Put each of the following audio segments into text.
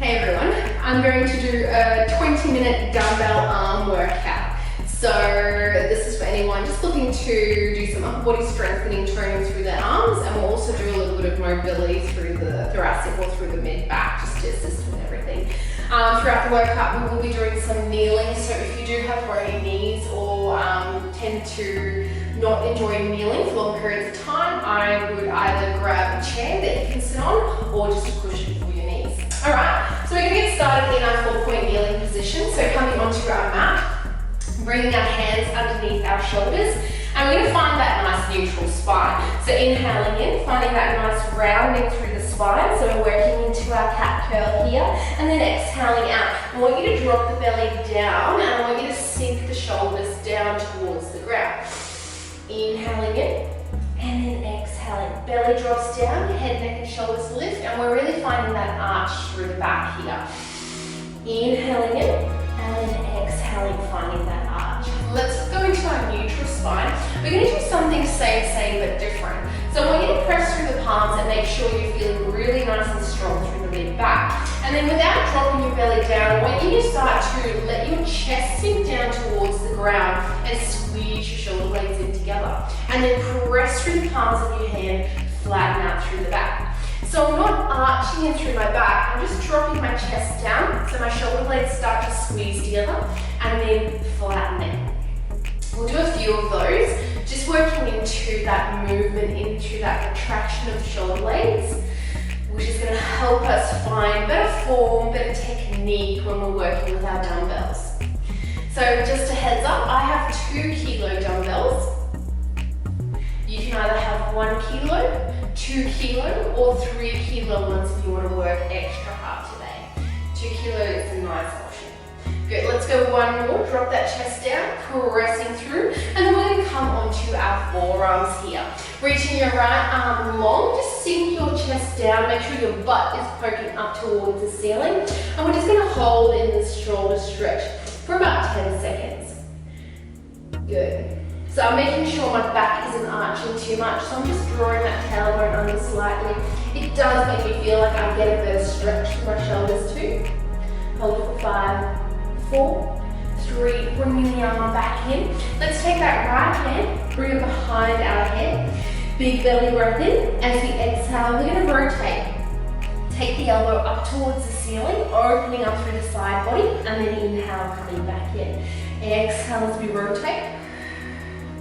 Hey everyone, I'm going to do a 20-minute dumbbell arm workout. So this is for anyone just looking to do some upper body strengthening, toning through their arms, and we'll also do a little bit of mobility through the thoracic or through the mid-back just to assist with everything. Throughout the workout we will be doing some kneeling, so if you do have bony knees or tend to not enjoy kneeling for long periods of time, I would either grab a chair that you can sit on or just a cushion for your knees. Alright, so we're going to get started in our 4-point kneeling position. So coming onto our mat, bringing our hands underneath our shoulders, and we're going to find that nice neutral spine. So inhaling in, finding that nice rounding through the spine. So we're working into our cat curl here, and then exhaling out. I want you to drop the belly down, and I want you to sink the shoulders down towards the ground. Inhaling in, and then exhaling. Belly drops down, head, neck, and shoulders lift, and we're really finding that arch through the back here. Inhaling in, and then exhaling, finding that arch. Let's go into our neutral spine. We're going to do something same but different. So I want you to press through the palms and make sure you're feeling really nice and strong through the mid-back. And then without dropping your belly down, I want you to start to let your chest sink down towards the ground and squeeze your shoulder blades in together. And then press through the palms of your hand, flatten out through the back. So I'm not arching in through my back, I'm just dropping my chest down so my shoulder blades start to squeeze together and then flattening. We'll do a few of those, just working into that movement, into that contraction of the shoulder blades, which is going to help us find better form, better technique when we're working with our dumbbells. So just a heads up, I have 2 kilo dumbbells. You can either have 1 kilo, 2 kilo, or 3 kilo ones if you want to work extra hard today. 2 kilo is a nice option. Good, let's go one more. Drop that chest down, pressing through, and then we're going to come onto our forearms here. Reaching your right arm long, just sink your chest down, make sure your butt is poking up towards the ceiling, and we're just going to hold in this shoulder stretch for about 10 seconds. Good. So I'm making sure my back isn't arching too much, so I'm just drawing that tailbone under slightly. It does make me feel like I get a better stretch to my shoulders too. Hold for 5, 4, 3, bringing the arm back in. Let's take that right hand, bring it behind our head. Big belly breath in. As we exhale, we're going to rotate. Take the elbow up towards the ceiling, opening up through the side body, and then inhale, coming back in. Exhale as we rotate,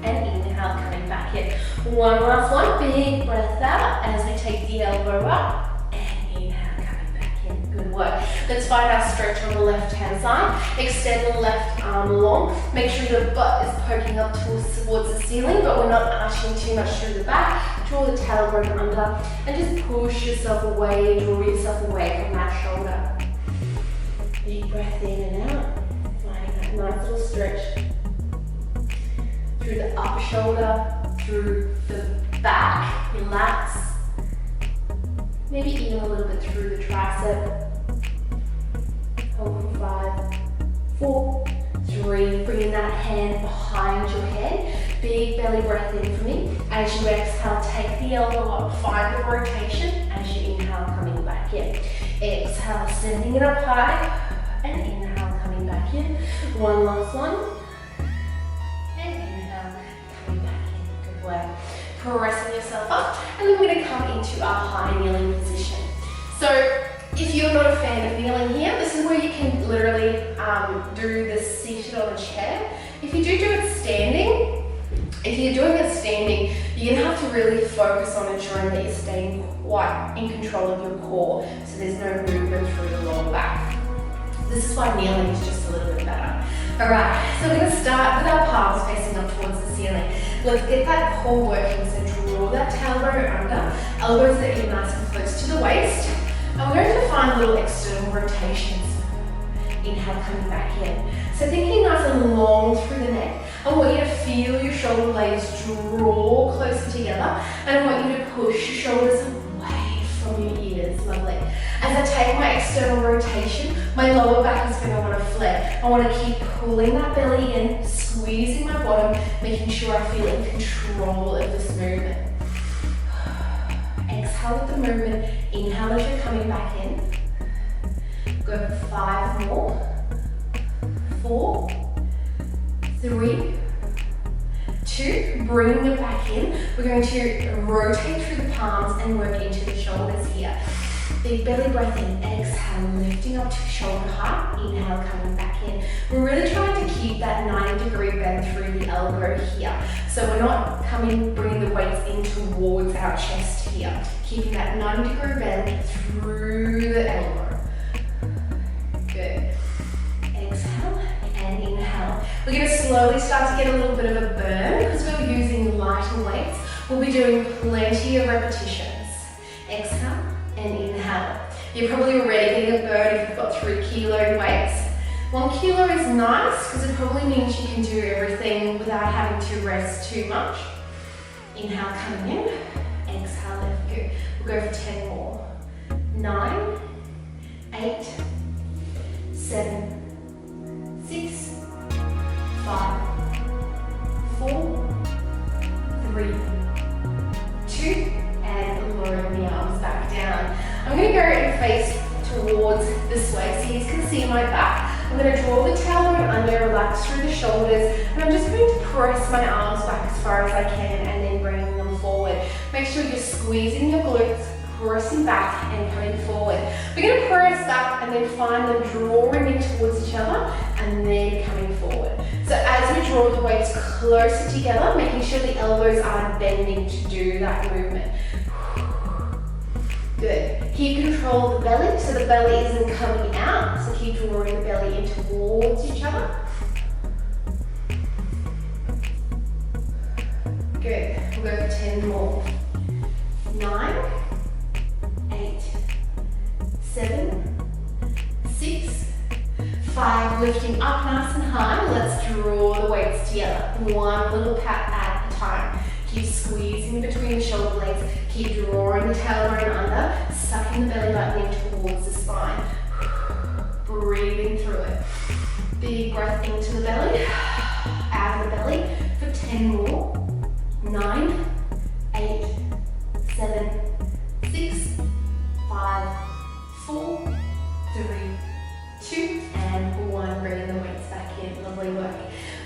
and inhale, coming back in. One last one, big breath out as we take the elbow up, and inhale, coming back in. Good work. Let's find our stretch on the left-hand side. Extend the left arm long. Make sure your butt is poking up towards the ceiling, but we're not arching too much through the back. Draw the tailbone under, and just push yourself away, draw yourself away from that shoulder. Big breath in and out. Finding that nice little stretch through the upper shoulder, through the back, your lats, maybe even a little bit through the tricep. Hold for 5, 4, 3, bringing that hand behind your head. Big belly breath in for me. As you exhale, take the elbow up, find the rotation. As you inhale, coming back in. Exhale, sending it up high, and inhale, coming back in. One last one. Work. Pressing yourself up, and then we're going to come into our high kneeling position. So if you're not a fan of kneeling here, this is where you can literally do this seated on a chair. If you do it standing, if you're doing it standing, you're going to have to really focus on ensuring that you're staying quite in control of your core, so there's no movement through the lower back. This is why kneeling is just a little bit better. Alright, so we're going to start with our palms facing up towards the ceiling. Let's get that core working, so draw that tailbone under, elbows that are nice and close to the waist. And we're going to find little external rotations. Inhale, coming back in. So thinking nice and long through the neck. I want you to feel your shoulder blades draw closer together, and I want you to push your shoulders away from your ears. Lovely. As I take my external rotation, my lower back is going to want to flex. I want to keep pulling that belly in, squeezing my bottom, making sure I feel in control of this movement. Exhale with the movement. Inhale as you're coming back in. Go for 5 more. 4, 3, 2, bringing it back in. We're going to rotate through the palms and work into the shoulders here. Big belly breath in, exhale, lifting up to shoulder height, inhale, coming back in. We're really trying to keep that 90-degree bend through the elbow here. So we're not bringing the weights in towards our chest here. Keeping that 90-degree bend through the elbow. Good. Exhale and inhale. We're going to slowly start to get a little bit of a burn because we're using lighter weights. We'll be doing plenty of repetitions. Exhale and inhale. You're probably already getting a burn if you've got 3 kilo weights. 1 kilo is nice because it probably means you can do everything without having to rest too much. Inhale, coming in. Exhale, let go. We'll go for 10 more. 9, 8, 7, 6, 5, 4, 3, 2, and lowering the arms back down. I'm going to go and face towards this way so you can see my back. I'm going to draw the tailbone under, relax through the shoulders, and I'm just going to press my arms back as far as I can and then bringing them forward. Make sure you're squeezing your glutes, pressing back and coming forward. We're going to press back and then find them drawing in towards each other and then coming forward. So as we draw the weights closer together, making sure the elbows aren't bending to do that movement. Good. Keep control of the belly so the belly isn't coming out. So keep drawing the belly in towards each other. Good. We'll go for 10 more. 9, 8, 7, 6, 5. Lifting up nice and high. Let's draw the weights together. One little pat at a time. Keep squeezing between the shoulder blades. Keep drawing the tailbone under, sucking the belly button in towards the spine. Breathing through it. Big breath into the belly, out of the belly for 10 more. 9, 8, 7, 6, 5, 4, 3, 2, and 1. Bringing the weights back in. Lovely work.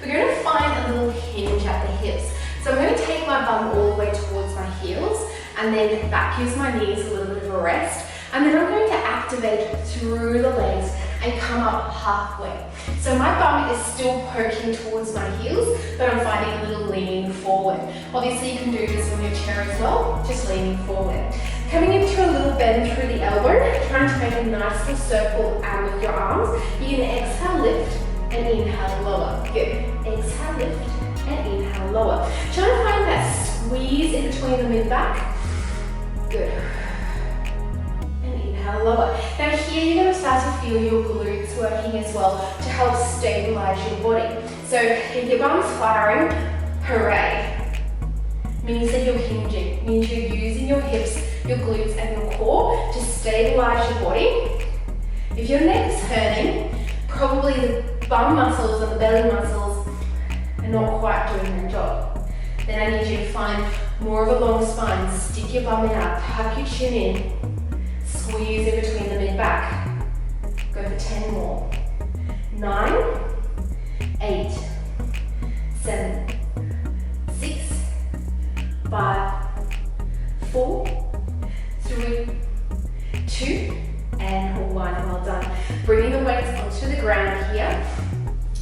We're going to find a little hinge at the hips. So I'm going to take my bum all the way towards my heels and then that gives my knees a little bit of a rest. And then I'm going to activate through the legs and come up halfway. So my bum is still poking towards my heels, but I'm finding a little leaning forward. Obviously you can do this on your chair as well, just leaning forward. Coming into a little bend through the elbow, trying to make a nice little circle out with your arms. You can exhale, lift, and inhale, lower. Good. Exhale, lift, and inhale, lower. Try to find that squeeze in between the mid-back. Good. And inhale, lower. Now here you're going to start to feel your glutes working as well to help stabilize your body. So if your bum's firing, hooray. Means that you're hinging. Means you're using your hips, your glutes and your core to stabilize your body. If your neck's hurting, probably the bum muscles and the belly muscles are not quite doing their job. Then I need you to find more of a long spine. Stick your bum out, tuck your chin in, squeeze in between the mid-back. Go for 10 more. 9, 8, 7, 6, 5, 4, 3, 2, and 1. Well done. Bringing the weights onto the ground here.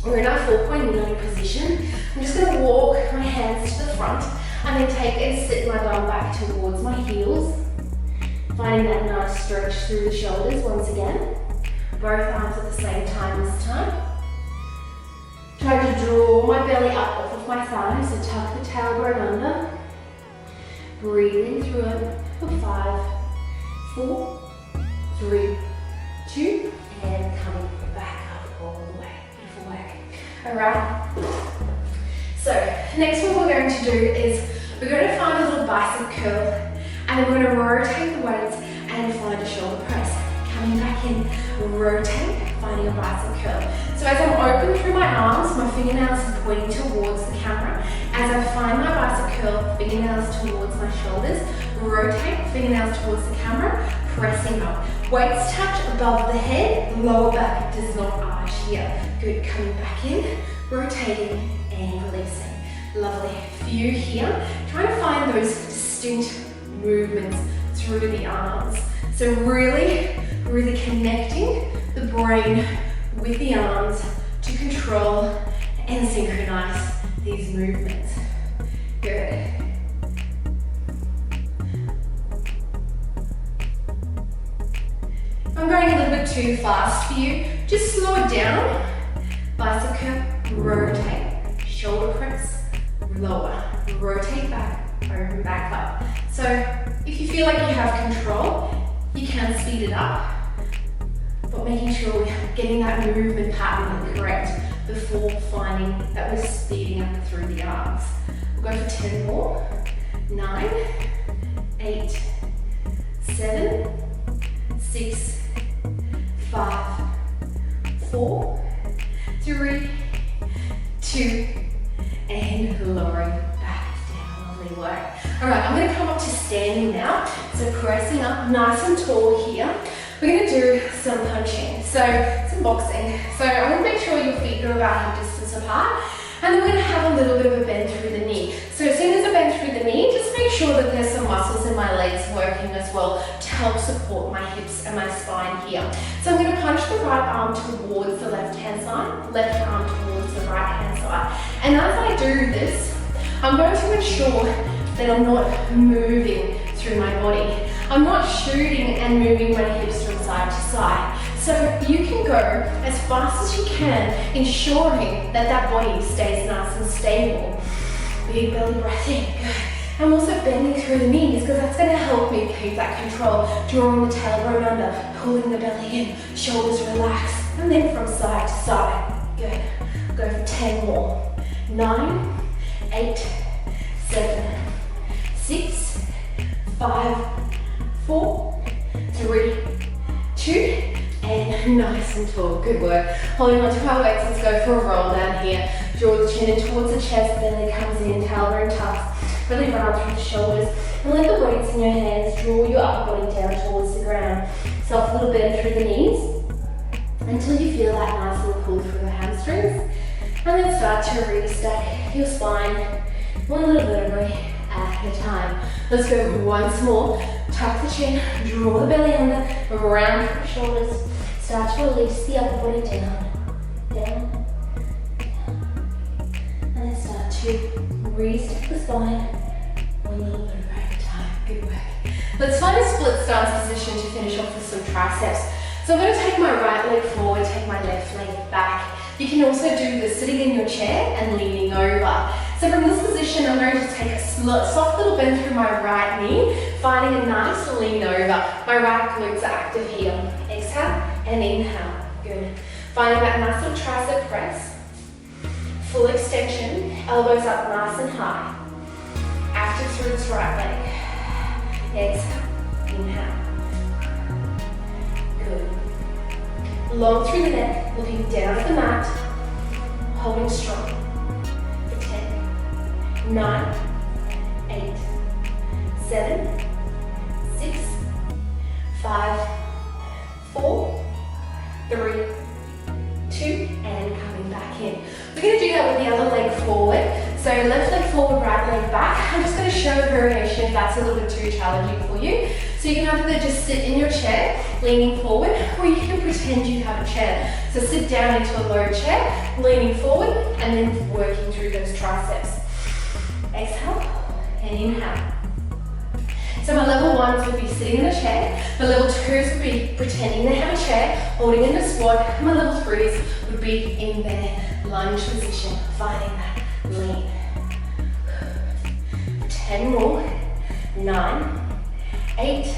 We're in our 4-point kneeling position. I'm just going to walk my hands to the front and then take and sit my bum back towards my heels. Finding that nice stretch through the shoulders once again. Both arms at the same time this time. Trying to draw my belly up off of my thighs, so tuck the tailbone under. Breathing through it for 5, 4, 3, 2, and coming back up all the way. Beautiful work. Alright. So, next what we're going to do is we're going to find a little bicep curl and then we're going to rotate the weights and find a shoulder press. Coming back in, rotate, finding a bicep curl. So as I'm open through my arms, my fingernails are pointing towards the camera. As I find my bicep curl, fingernails towards my shoulders, rotate, fingernails towards the camera, pressing up. Weights touch above the head, lower back does not arch here. Good, coming back in, rotating and releasing. Lovely. Few here. Trying to find those distinct movements through the arms. So really, really connecting the brain with the arms to control and synchronize these movements. Good. I'm going a little bit too fast for you. Just slow it down. Bicep curl, rotate. Shoulder press, lower. Rotate back, open back up. So if you feel like you have control, you can speed it up. But making sure we're getting that movement pattern correct before finding that we're speeding up through the arms. We'll go for 10 more. 9, 8, 7, 6, 5, 4, 3, 2, and lowering back down. Lovely work. All right, I'm going to come up to standing now. So pressing up nice and tall here. We're going to do some punching, so some boxing. So I'm going to make sure your feet are about hip distance apart, and then we're going to have a little bit of a bend through the knee. So as soon as I bend through the knee, just make sure that there's some muscles in my legs working as well to help support my hips and my spine here. So I'm going to punch the right arm towards the left hand side, left arm towards the right hand side. And as I do this, I'm going to ensure that I'm not moving through my body. I'm not shooting and moving my hips from side to side. So you can go as fast as you can, ensuring that that body stays nice and stable. Big belly breath in, good. I'm also bending through the knees because that's going to help me keep that control. Drawing the tailbone under, pulling the belly in, shoulders relax, and then from side to side. Good. Go for 10 more. 9, 8, 7, 6, 5, 4, 3, 2, and nice and tall. Good work. Holding on to our weights, let's go for a roll down here. Draw the chin in towards the chest, belly comes in, tailbone tucks. Really round through the shoulders. And let the weights in your hands draw your upper body down towards the ground. Soft little bend through the knees until you feel that nice little pull through the hamstrings. And then start to restack your spine one little vertebrae at a time. Let's go once more. Tuck the chin, draw the belly under, around the shoulders. Start to release the upper body down, down, down. And then start to restack the spine one little vertebrae at a time. Good work. Let's find a split stance position to finish off with some triceps. So I'm going to take my right leg forward, take my left leg back. You can also do this sitting in your chair and leaning over. So from this position, I'm going to take a soft little bend through my right knee, finding a nice lean over. My right glutes are active here. Exhale and inhale. Good. Finding that nice little tricep press. Full extension, elbows up nice and high. Active through this right leg. Exhale, inhale. Good. Long through the neck, looking down at the mat, holding strong. For 10, 9, 8, 7, 6, 5, 4, 3, 2, and coming back in. We're going to do that with the other leg forward. So left leg forward, right leg back. I'm just going to show a variation if that's a little bit too challenging for you. So you can either just sit in your chair, leaning forward, or you can pretend you have a chair. So sit down into a low chair, leaning forward, and then working through those triceps. Exhale and inhale. So my level ones would be sitting in a chair. My level twos would be pretending they have a chair, holding in a squat. And my level threes would be in their lunge position, finding that lean. 10 more. 9, 8,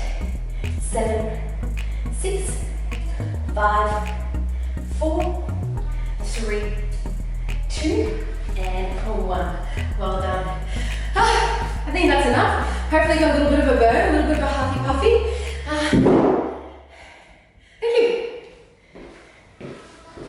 7, 6, 5, 4, 3, 2, and 1. Well done. I think that's enough. Hopefully you got a little bit of a burn, a little bit of a huffy puffy.